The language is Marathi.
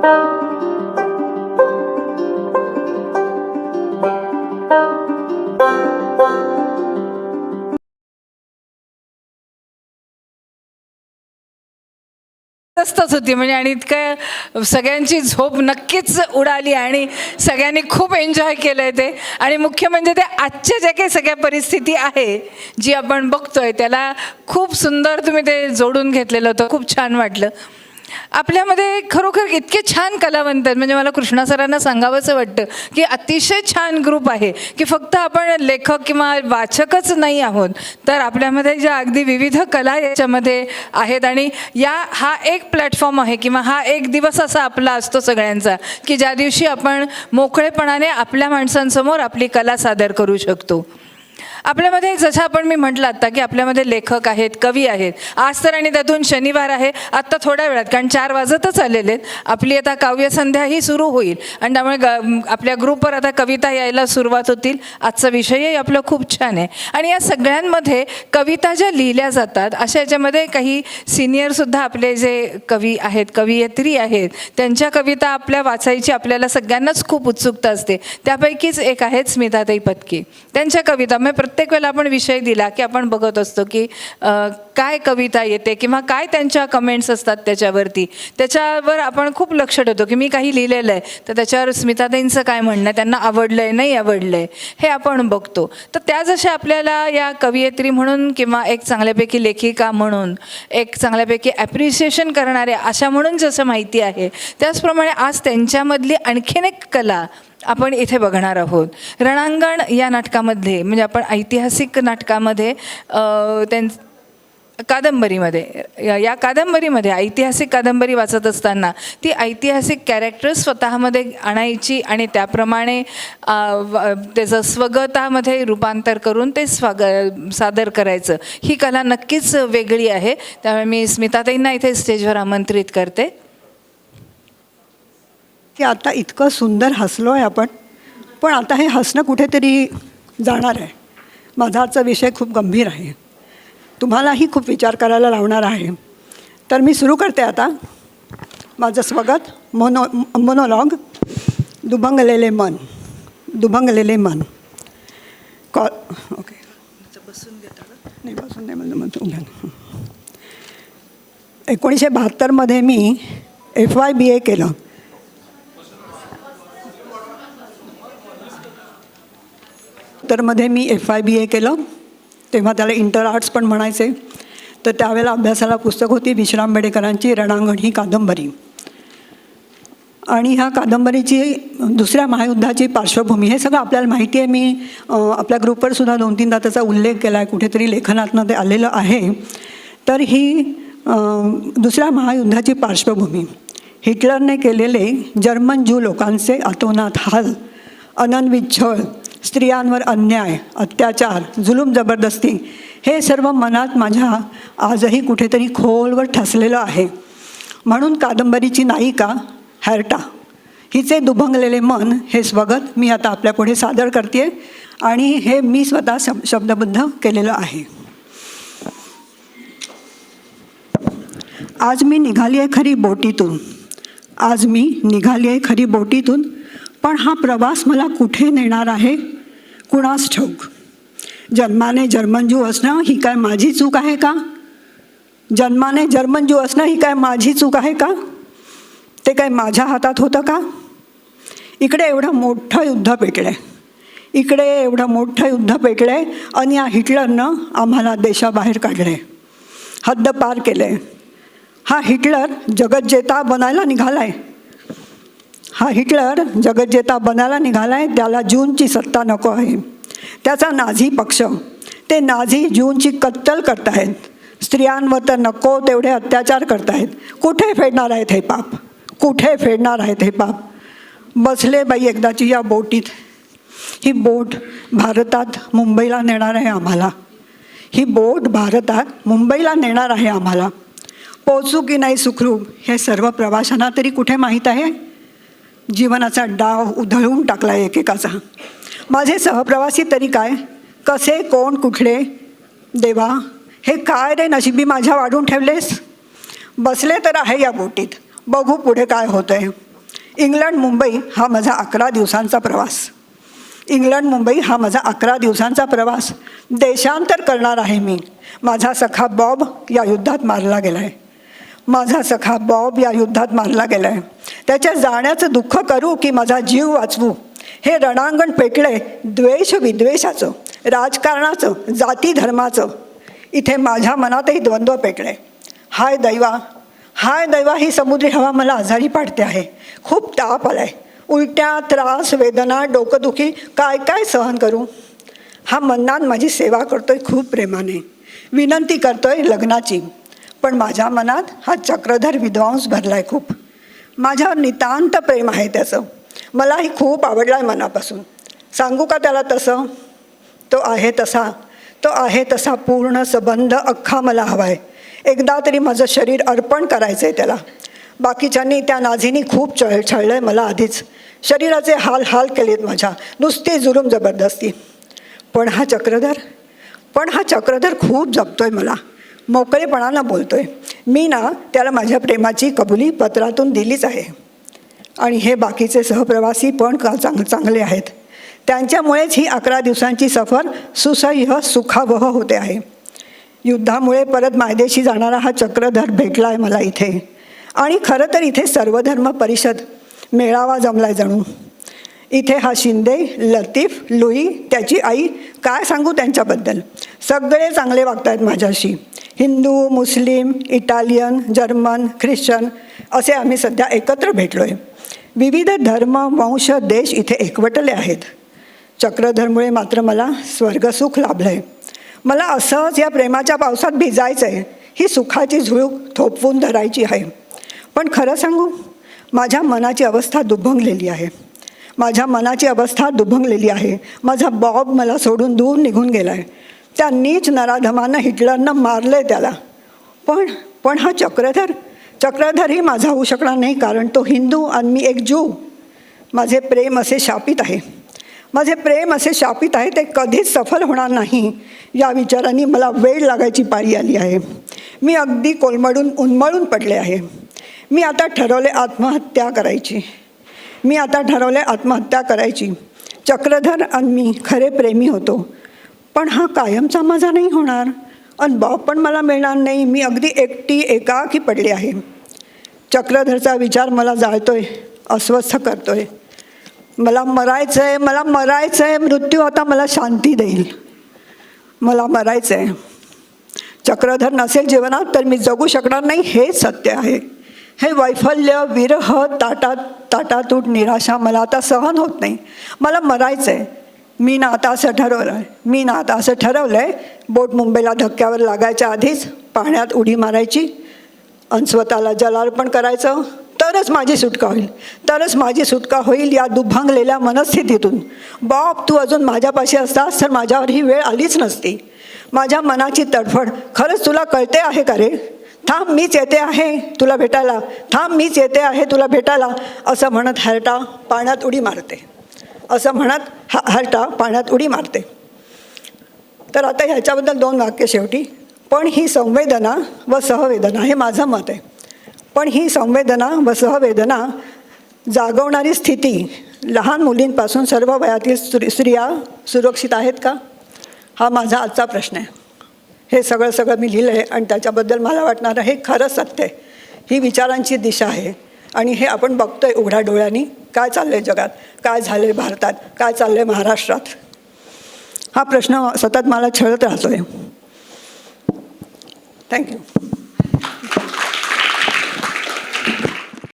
मस्तच होती म्हणजे आणि इतकं सगळ्यांची झोप नक्कीच उडाली आणि सगळ्यांनी खूप एन्जॉय केलं आहे ते. आणि मुख्य म्हणजे ते आजच्या ज्या काही सगळ्या परिस्थिती आहे जी आपण बघतोय त्याला खूप सुंदर तुम्ही ते जोडून घेतलेलं होतं. खूप छान वाटलं. आपल्यामध्ये खरोखर इतके छान कलावंत आहेत म्हणजे मला कृष्णा सरांना सांगावंसं वाटतं की अतिशय छान ग्रुप आहे की फक्त आपण लेखक किंवा वाचकच नाही आहोत तर आपल्यामध्ये ज्या अगदी विविध कला याच्यामध्ये आहेत. आणि हा एक प्लॅटफॉर्म आहे किंवा हा एक दिवस असा आपला असतो सगळ्यांचा की ज्या दिवशी आपण मोकळेपणाने आपल्या माणसांसमोर आपली कला सादर करू शकतो. आपल्यामध्ये जसं मी म्हटलं आत्ता की आपल्यामध्ये लेखक आहेत, कवी आहेत. आज तर आणि त्यातून शनिवार आहे आत्ता थोड्या वेळात कारण 4 वाजतच आलेले आहेत. आपली आता काव्यसंध्याही सुरू होईल आणि त्यामुळे आपल्या ग्रुपवर आता कविता यायला सुरुवात होतील. आजचा विषयही आपला खूप छान आहे. आणि या सगळ्यांमध्ये कविता ज्या लिहिल्या जातात अशा याच्यामध्ये काही सिनियरसुद्धा आपले जे कवी आहेत, कवयित्री आहेत, त्यांच्या कविता आपल्या वाचायची आपल्याला सगळ्यांनाच खूप उत्सुकता असते. त्यापैकीच एक आहेत स्मिताताई पत्की. त्यांच्या कविता प्रत्येक वेळेला आपण विषय दिला की आपण बघत असतो की काय कविता येते किंवा काय त्यांच्या कमेंट्स असतात त्याच्यावर आपण खूप लक्ष ठेवतो की मी काही लिहिलेलं आहे तर त्याच्यावर स्मिताताईंचं काय म्हणणं आहे, त्यांना आवडलं आहे नाही आवडलं आहे हे आपण बघतो. तर त्या जशा आपल्याला या कवयित्री म्हणून किंवा एक चांगल्यापैकी लेखिका म्हणून एक चांगल्यापैकी ॲप्रिसिएशन करणारे अशा म्हणून जसं माहिती आहे त्याचप्रमाणे आज त्यांच्यामधली आणखीन एक कला आपण इथे बघणार आहोत. रणांगण या नाटकामध्ये म्हणजे आपण ऐतिहासिक नाटकामध्ये कादंबरीमध्ये या कादंबरीमध्ये ऐतिहासिक कादंबरी वाचत असताना ती ऐतिहासिक कॅरेक्टर स्वतःमध्ये आणायची आणि त्याप्रमाणे त्याचं स्वगतामध्ये रूपांतर करून ते सादर करायचं ही कला नक्कीच वेगळी आहे. त्यामुळे मी स्मिताताईंना इथे स्टेजवर आमंत्रित करते की आता इतकं सुंदर हसलो आहे आपण पण आता हे हसणं कुठेतरी जाणार आहे. माझा आजचा विषय खूप गंभीर आहे, तुम्हालाही खूप विचार करायला लावणार आहे. तर मी सुरू करते आता माझं स्वगत मोनोलॉग. दुभंगलेले मन. दुभंगलेले मन. ओके बसून घेता नाही बसून नाही म्हणलं उभ्या. 1972 मी FYBA केलं. मध्ये मी FYBA केलं तेव्हा त्याला इंटर आर्ट्स पण म्हणायचे. तर त्यावेळेला अभ्यासाला पुस्तक होती विश्राम बेडेकरांची रणांगण ही कादंबरी. आणि ह्या कादंबरीची दुसऱ्या महायुद्धाची पार्श्वभूमी हे सगळं आपल्याला माहिती आहे. मी आपल्या ग्रुपवर सुद्धा 2-3दा त्याचा उल्लेख केला आहे, कुठेतरी लेखनातनं ते आलेलं आहे. तर ही दुसऱ्या महायुद्धाची पार्श्वभूमी हिटलरने केलेले जर्मन ज्यू लोकांचे अतोनात हाल, अनन्वित छळ, स्त्रियांवर अन्याय, अत्याचार, जुलूम जबरदस्ती हे सर्व मनात माझ्या आजही कुठेतरी खोलवर ठसलेलं आहे. म्हणून कादंबरीची नायिका हॅर्टा हिचे दुभंगलेले मन हे स्वगत मी आता आपल्यापुढे सादर करते आणि हे मी स्वतः शब्दबद्ध केलेलं आहे. आज मी निघाली आहे खरी बोटीतून. आज मी निघाली आहे खरी बोटीतून पण हा प्रवास मला कुठे नेणार आहे कुणास ठाऊक. जन्माने जर्मन ज्यू असणं ही काय माझी चूक आहे का? जन्माने जर्मन ज्यू असणं ही काय माझी चूक आहे का? ते काय माझ्या हातात होतं का? इकडे एवढं मोठं युद्ध पेटलं, इकडे एवढं मोठं युद्ध पेटलं आहे आणि या हिटलरनं आम्हाला देशाबाहेर काढलं आहे, हद्द पार केलं आहे. हा हिटलर जगज्जेता बनायला निघाला आहे. हा हिटलर जगज्जेता बनायला निघाला आहे. त्याला ज्यूंची सत्ता नको आहे. त्याचा नाझी पक्ष ते नाझी ज्यूंची कत्तल करतायत. स्त्रियांवर तर नको तेवढे अत्याचार करतायत. कुठे फेडणार आहेत हे पाप? कुठे फेडणार आहेत हे पाप? बसले बाई एकदाची या बोटीत. ही बोट भारतात मुंबईला नेणार आहे आम्हाला. ही बोट भारतात मुंबईला नेणार आहे आम्हाला. पोचू की नाही सुखरूप हे सर्व प्रवाशांना तरी कुठे माहीत आहे? जीवनाचा डाव उधळून टाकला एकेकाचा. माझे सहप्रवासी तरी काय, कसे, कोण, कुठले? देवा हे काय रे नशिबी माझ्या वाढून ठेवलेस. बसले तर आहे या बोटीत, बघू पुढे काय होतंय. इंग्लंड मुंबई हा माझा 11 दिवसांचा प्रवास. इंग्लंड मुंबई हा माझा 11 दिवसांचा प्रवास. देशांतर करणार आहे मी. माझा सखा बॉब या युद्धात मारला गेला आहे. माझा सखा बॉब या युद्धात मारला गेला आहे. त्याच्या जाण्याचं दुःख करू की माझा जीव वाचवू, हे रणांगण पेटलंय द्वेष विद्वेषाचं, राजकारणाचं, जाती धर्माचं. इथे माझ्या मनातही द्वंद्व पेटले. हाय दैवा, हाय दैवा, ही समुद्री हवा मला आजारी पाडते आहे. खूप ताप आलाय. उलट्या, त्रास, वेदना, डोकंदुखी, काय काय सहन करू. हा मन्नान माझी सेवा करतोय खूप प्रेमाने, विनंती करतोय लग्नाची. पण माझ्या मनात हा चक्रधर विद्वांस भरलाय खूप. माझ्यावर नितांत प्रेम आहे त्याचं. मलाही खूप आवडलाय मनापासून. सांगू का त्याला तसं? तो आहे तसा, तो आहे तसा पूर्ण संबंध अख्खा मला हवाय. एकदा तरी माझं शरीर अर्पण करायचं आहे त्याला. बाकीच्यांनी त्या नाझीनी खूप छळलं आहे मला आधीच. शरीराचे हाल हाल केलेत माझ्या, नुसती जुलूम जबरदस्ती. पण हा चक्रधर खूप जपतोय मला, मोकळेपणानं बोलतोय. मी ना त्याला माझ्या प्रेमाची कबुली पत्रातून दिलीच आहे. आणि हे बाकीचे सहप्रवासी पण चांगले आहेत. त्यांच्यामुळेच ही 11 दिवसांची सफर सुसह्य सुखावह होते आहे. युद्धामुळे परत मायदेशी जाणारा हा चक्रधर भेटला आहे मला इथे. आणि खरं तर इथे सर्वधर्म परिषद मेळावा जमलाय जणू. इथे हा शिंदे, लतीफ, लुई, त्याची आई, काय सांगू त्यांच्याबद्दल. सगळे चांगले वागत आहेत माझ्याशी. हिंदू, मुस्लिम, इटालियन, जर्मन, ख्रिश्चन असे आम्ही सध्या एकत्र भेटलो आहे. विविध धर्म, वंश, देश इथे एकवटले आहेत. चक्रधरमुळे मात्र मला स्वर्गसुख लाभलं आहे. मला असंच या प्रेमाच्या पावसात भिजायचं आहे. ही सुखाची झुळूक थोपवून धरायची आहे. पण खरं सांगू, माझ्या मनाची अवस्था दुभंगलेली आहे. माझा बॉब मला सोडून दूर निघून गेला आहे. त्या नीच नराधमानं हिटलरनं मारलं आहे त्याला. पण हा चक्रधरही माझा होऊ शकणार नाही, कारण तो हिंदू आणि मी एक ज्यू. माझे प्रेम असे शापित आहे, ते कधीच सफल होणार नाही या विचारांनी मला वेळ लागायची पाळी आली आहे. मी अगदी उन्मळून पडले आहे. मी आता ठरवले आत्महत्या करायची. चक्रधर आणि मी खरे प्रेमी होतो. पण हा कायमचा माझा नाही होणार. आणि बॉब पण मला मिळणार नाही. मी अगदी एकाकी पडले आहे. चक्रधरचा विचार मला जाळतोय, अस्वस्थ करतोय. मला मरायचंय. मृत्यू आता मला शांती देईल. मला मरायचंय. चक्रधर नसेल जीवनात तर मी जगू शकणार नाही, हेच सत्य आहे. हे वैफल्य, विरह, ताटातूट, निराशा मला आता सहन होत नाही. मला मरायचंय. मी ना आता असं ठरवलंय, बोट मुंबईला धक्क्यावर लागायच्या आधीच पाण्यात उडी मारायची आणि स्वतःला जलार्पण करायचं. तरच माझी सुटका होईल या दुभंगलेल्या मनस्थितीतून. बॉब, तू अजून माझ्यापाशी असतास तर माझ्यावर ही वेळ आलीच नसती. माझ्या मनाची तडफड खरंच तुला कळते आहे का रे? थांब, मीच येते आहे तुला भेटायला, असं म्हणत हर्टा पाण्यात उडी मारते. तर आता ह्याच्याबद्दल 2 वाक्य शेवटी. पण ही संवेदना व सहवेदना, हे माझं मत आहे. पण ही संवेदना व सहवेदना जागवणारी स्थिती लहान मुलींपासून सर्व वयातील स्त्रिया सुरक्षित आहेत का? हा माझा आजचा प्रश्न आहे. हे सगळं मी लिहिलं आहे आणि त्याच्याबद्दल मला वाटणारं हे खरं सत्य आहे. ही विचारांची दिशा आहे. आणि हे आपण बघतोय उघड्या डोळ्यांनी, काय चाललं आहे जगात, काय झालं आहे भारतात, काय चाललं आहे महाराष्ट्रात. हा प्रश्न सतत मला छळत राहतोय. थँक्यू.